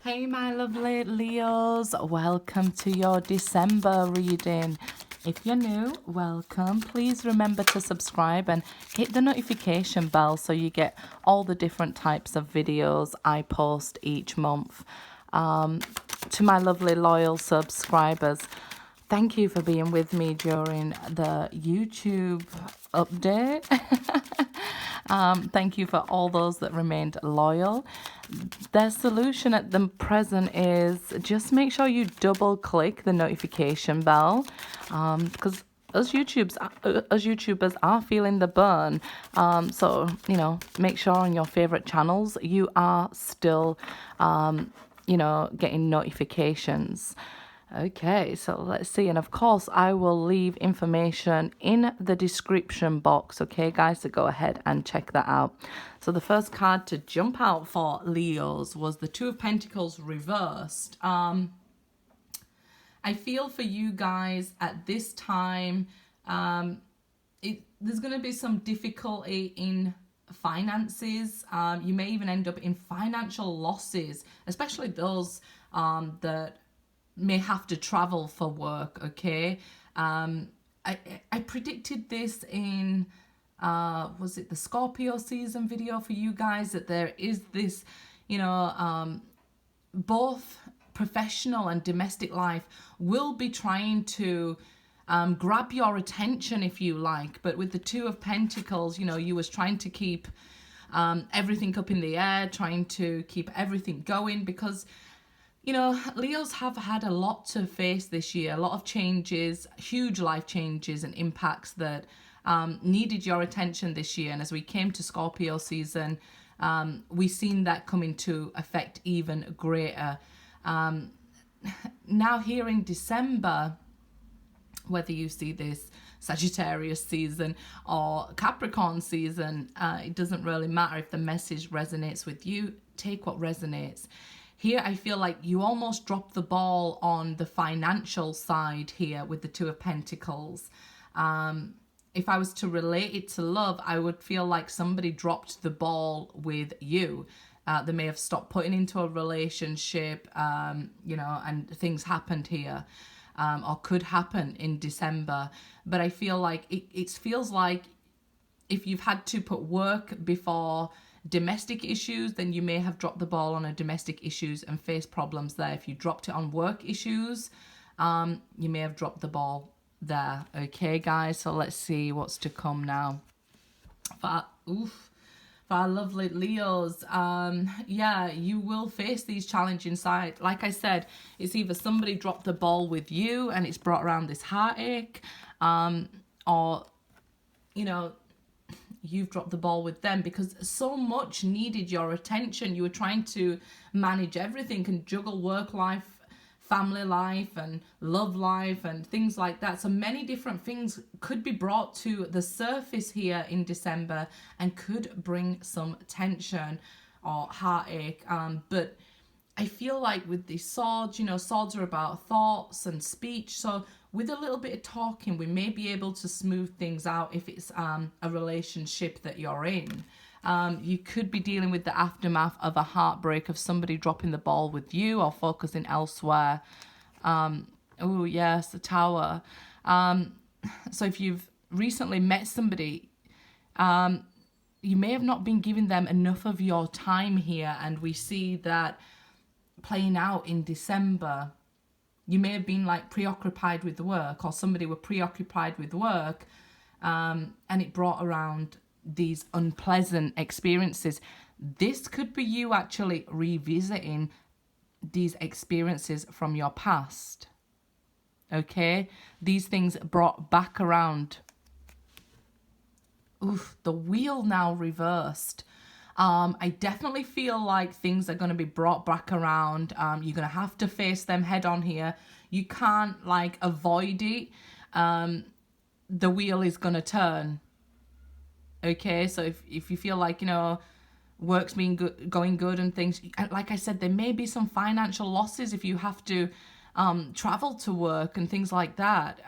Hey my lovely Leos, welcome to your December reading. If you're new, welcome. Please remember to subscribe and hit the notification bell so you get all the different types of videos I post each month. To my lovely loyal subscribers, thank you for being with me during the YouTube update. Thank you for all those that remained loyal. Their solution at the present is just make sure you double click the notification bell, because us YouTubers are feeling the burn. So, make sure on your favorite channels you are still, getting notifications. Okay, so let's see. And of course, I will leave information in the description box. Okay, guys, so go ahead and check that out. So the first card to jump out for Leos was the Two of Pentacles reversed. I feel for you guys at this time, there's going to be some difficulty in finances. You may even end up in financial losses, especially those that may have to travel for work. Okay, I predicted this in was it the Scorpio season video for you guys, that there is this, both professional and domestic life will be trying to grab your attention, if you like. But with the Two of Pentacles, you was trying to keep everything up in the air, trying to keep everything going, because Leos have had a lot to face this year, a lot of changes, huge life changes and impacts that needed your attention this year. And as we came to Scorpio season, we've seen that come into effect even greater. Now here in December, whether you see this Sagittarius season or Capricorn season, it doesn't really matter. If the message resonates with you, take what resonates. Here, I feel like you almost dropped the ball on the financial side here with the Two of Pentacles. If I was to relate it to love, I would feel like somebody dropped the ball with you. They may have stopped putting into a relationship, and things happened here, or could happen in December. But I feel like it feels like if you've had to put work before domestic issues, then you may have dropped the ball on a domestic issues and face problems there. If you dropped it on work issues, you may have dropped the ball there. Okay, guys, so let's see what's to come now. For our lovely Leos, you will face these challenging sides. Like I said, it's either somebody dropped the ball with you and it's brought around this heartache, or you've dropped the ball with them because so much needed your attention. You were trying to manage everything and juggle work life, family life, and love life, and things like that. So many different things could be brought to the surface here in December and could bring some tension or heartache. But I feel like with the swords, swords are about thoughts and speech. So with a little bit of talking, we may be able to smooth things out if it's a relationship that you're in. You could be dealing with the aftermath of a heartbreak of somebody dropping the ball with you or focusing elsewhere. Oh, yes, the Tower. So if you've recently met somebody, you may have not been giving them enough of your time here, and we see that playing out in December. You may have been preoccupied with work, or somebody were preoccupied with work, and it brought around these unpleasant experiences. This could be you actually revisiting these experiences from your past. Okay, these things brought back around. The wheel now reversed. I definitely feel like things are going to be brought back around. You're going to have to face them head on here. You can't avoid it. The wheel is going to turn. Okay, so if you feel like, work's been going good and things, like I said, there may be some financial losses if you have to travel to work and things like that.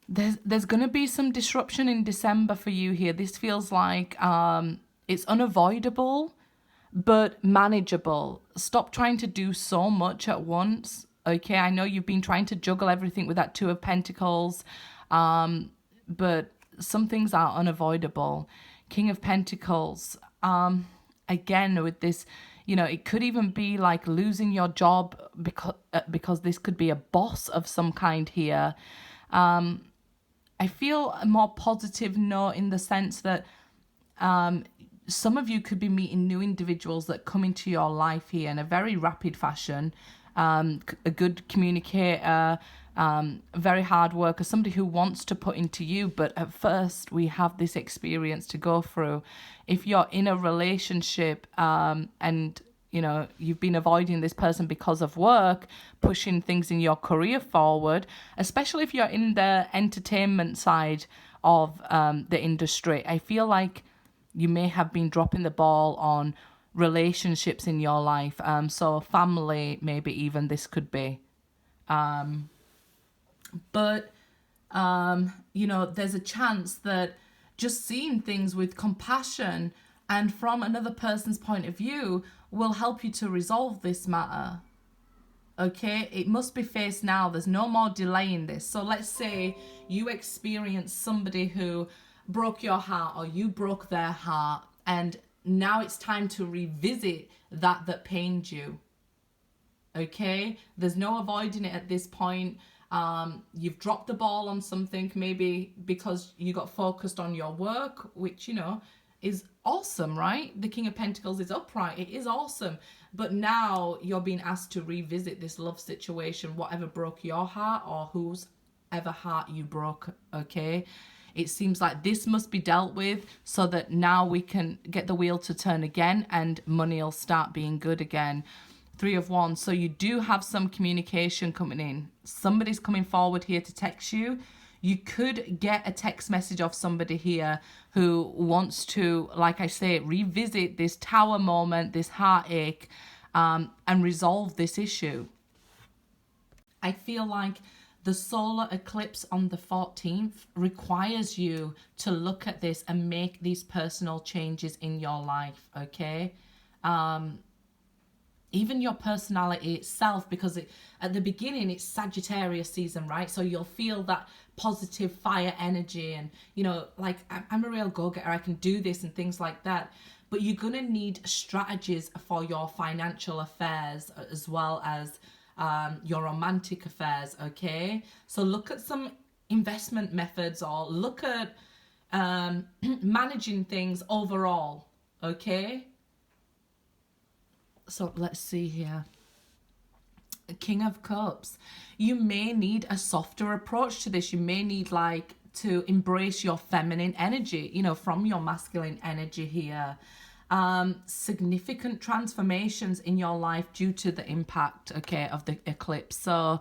There's going to be some disruption in December for you here. This feels like it's unavoidable, but manageable. Stop trying to do so much at once. Okay, I know you've been trying to juggle everything with that Two of Pentacles, but some things are unavoidable. King of Pentacles, again with this, it could even be like losing your job because this could be a boss of some kind here. I feel a more positive note in the sense that some of you could be meeting new individuals that come into your life here in a very rapid fashion. A good communicator, very hard worker, somebody who wants to put into you, but at first we have this experience to go through. If you're in a relationship and you've been avoiding this person because of work, pushing things in your career forward, especially if you're in the entertainment side of the industry, I feel like you may have been dropping the ball on relationships in your life. So family, maybe even this could be. But there's a chance that just seeing things with compassion and from another person's point of view will help you to resolve this matter. Okay, it must be faced now. There's no more delaying this. So let's say you experience somebody who broke your heart, or you broke their heart, and now it's time to revisit that pained you. Okay, there's no avoiding it at this point. You've dropped the ball on something, maybe because you got focused on your work, which is awesome, right? The King of Pentacles is upright. It is awesome. But now you're being asked to revisit this love situation, whatever broke your heart or whose ever heart you broke. Okay, it seems like this must be dealt with so that now we can get the wheel to turn again and money will start being good again. Three of Wands. So you do have some communication coming in. Somebody's coming forward here to text you. You could get a text message of somebody here who wants to, like I say, revisit this tower moment, this heartache, and resolve this issue. I feel like the solar eclipse on the 14th requires you to look at this and make these personal changes in your life, okay? Even your personality itself, because at the beginning it's Sagittarius season, right? So you'll feel that positive fire energy and, like, I'm a real go-getter, I can do this and things like that. But you're going to need strategies for your financial affairs as well as your romantic affairs, okay? So look at some investment methods or look at managing things overall, okay? So let's see here. King of Cups. You may need a softer approach to this. You may need to embrace your feminine energy, from your masculine energy here. Significant transformations in your life due to the impact, okay, of the eclipse. So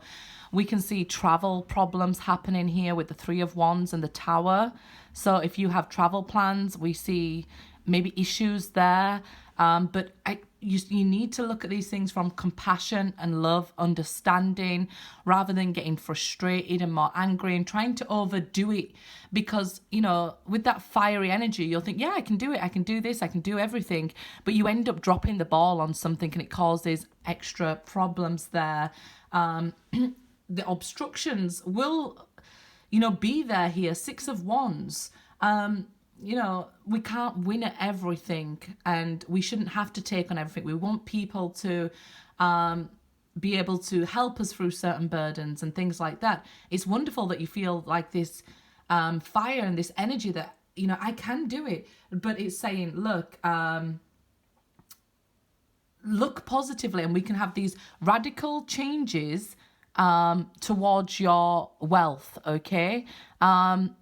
we can see travel problems happening here with the Three of Wands and the Tower. So if you have travel plans, we see maybe issues there. But you need to look at these things from compassion and love, understanding, rather than getting frustrated and more angry and trying to overdo it. Because, with that fiery energy, you'll think, yeah, I can do it. I can do this. I can do everything. But you end up dropping the ball on something and it causes extra problems there. The obstructions will, be there here. Six of Wands. We can't win at everything and we shouldn't have to take on everything. We want people to be able to help us through certain burdens and things like that. It's wonderful that you feel like this fire and this energy that, I can do it. But it's saying, look positively and we can have these radical changes towards your wealth, okay?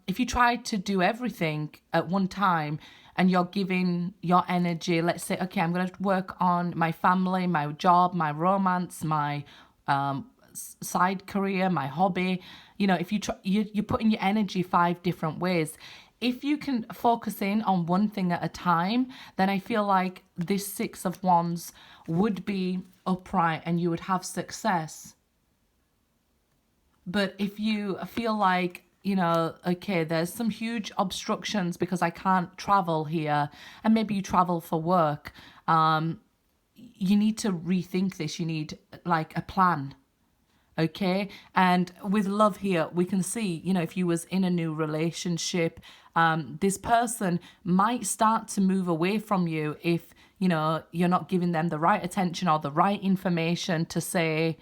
If you try to do everything at one time and you're giving your energy, let's say, okay, I'm going to work on my family, my job, my romance, my side career, my hobby. If you're putting your energy 5 different ways. If you can focus in on one thing at a time, then I feel like this Six of Wands would be upright and you would have success. But if you feel like, okay, there's some huge obstructions because I can't travel here, and maybe you travel for work, you need to rethink this. You need like a plan. Okay, and with love here, we can see, you know, if you was in a new relationship, this person might start to move away from you if, you know, you're not giving them the right attention or the right information to say,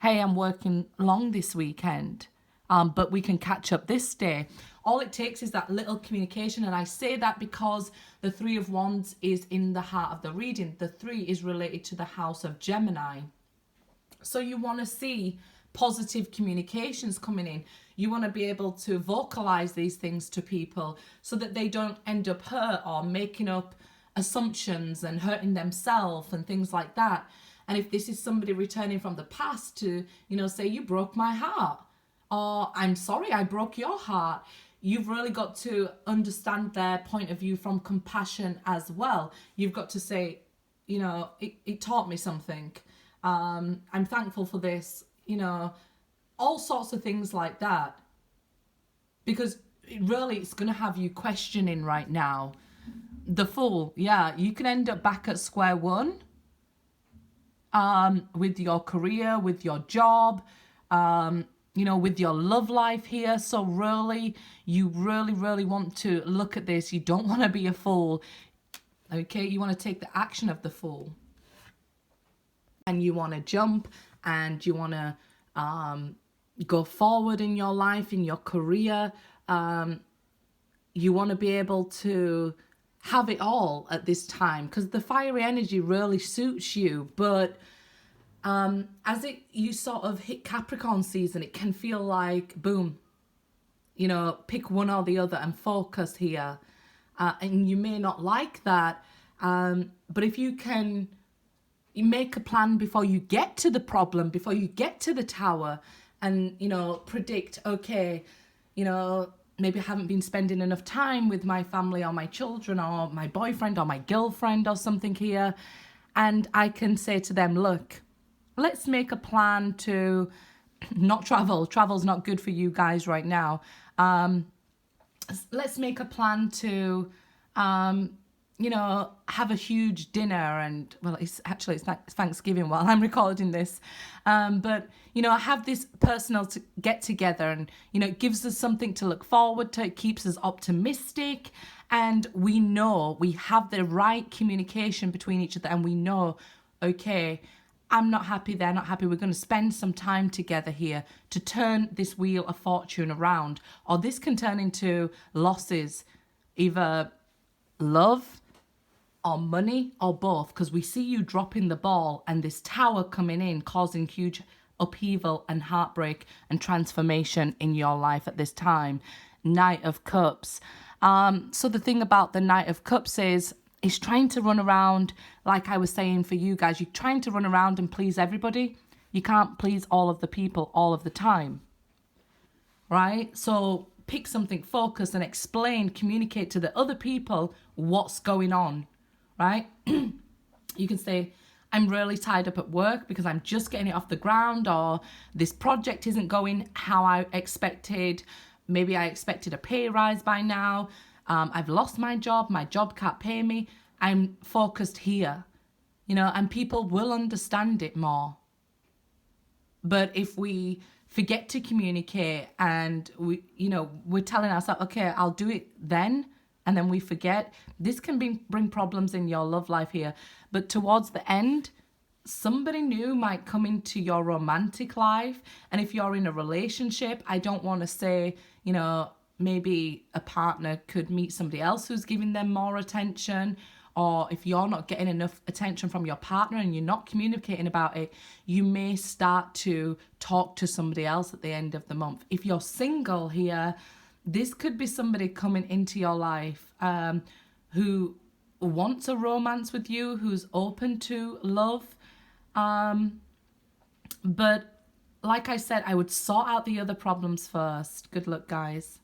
hey, I'm working long this weekend, but we can catch up this day. All it takes is that little communication, and I say that because the Three of Wands is in the heart of the reading. The 3 is related to the house of Gemini. So you want to see positive communications coming in. You want to be able to vocalize these things to people so that they don't end up hurt or making up assumptions and hurting themselves and things like that. And if this is somebody returning from the past to, you know, say, you broke my heart, or I'm sorry, I broke your heart, you've really got to understand their point of view from compassion as well. You've got to say, you know, it taught me something. I'm thankful for this, you know, all sorts of things like that. Because it's going to have you questioning right now. The Fool, yeah, you can end up back at square one with your career, with your job, you know, with your love life here. So really, you really want to look at this. You don't want to be a fool. Okay, you want to take the action of the Fool. And you want to jump, and you want to go forward in your life, in your career. You want to be able to have it all at this time, because the fiery energy really suits you. But as you sort of hit Capricorn season, it can feel like, boom, you know, pick one or the other and focus here. And you may not like that, but if you can make a plan before you get to the problem, before you get to the tower, and, you know, predict, okay, you know, maybe I haven't been spending enough time with my family or my children or my boyfriend or my girlfriend or something here. And I can say to them, look, let's make a plan to not travel. Travel's not good for you guys right now. Let's make a plan to, you know, have a huge dinner. And, well, it's Thanksgiving while I'm recording this. But, you know, have this personal get together, and, you know, it gives us something to look forward to. It keeps us optimistic. And we know we have the right communication between each other. And we know, okay, I'm not happy, they're not happy. We're going to spend some time together here to turn this wheel of fortune around. Or this can turn into losses, either love or money or both, because we see you dropping the ball and this tower coming in, causing huge upheaval and heartbreak and transformation in your life at this time. Knight of Cups. So the thing about the Knight of Cups is trying to run around, like I was saying for you guys, you're trying to run around and please everybody. You can't please all of the people all of the time, right? So pick something, focus, and explain, communicate to the other people what's going on, right? You can say, I'm really tied up at work because I'm just getting it off the ground, or this project isn't going how I expected. Maybe I expected a pay rise by now. I've lost my job can't pay me. I'm focused here, you know, and people will understand it more. But if we forget to communicate and we, you know, we're telling ourselves, okay, I'll do it then, and then we forget, this can bring problems in your love life here. But towards the end, somebody new might come into your romantic life. And if you're in a relationship, I don't want to say, you know, maybe a partner could meet somebody else who's giving them more attention. Or if you're not getting enough attention from your partner and you're not communicating about it, you may start to talk to somebody else at the end of the month. If you're single here, this could be somebody coming into your life who wants a romance with you, who's open to love. But like I said, I would sort out the other problems first. Good luck, guys.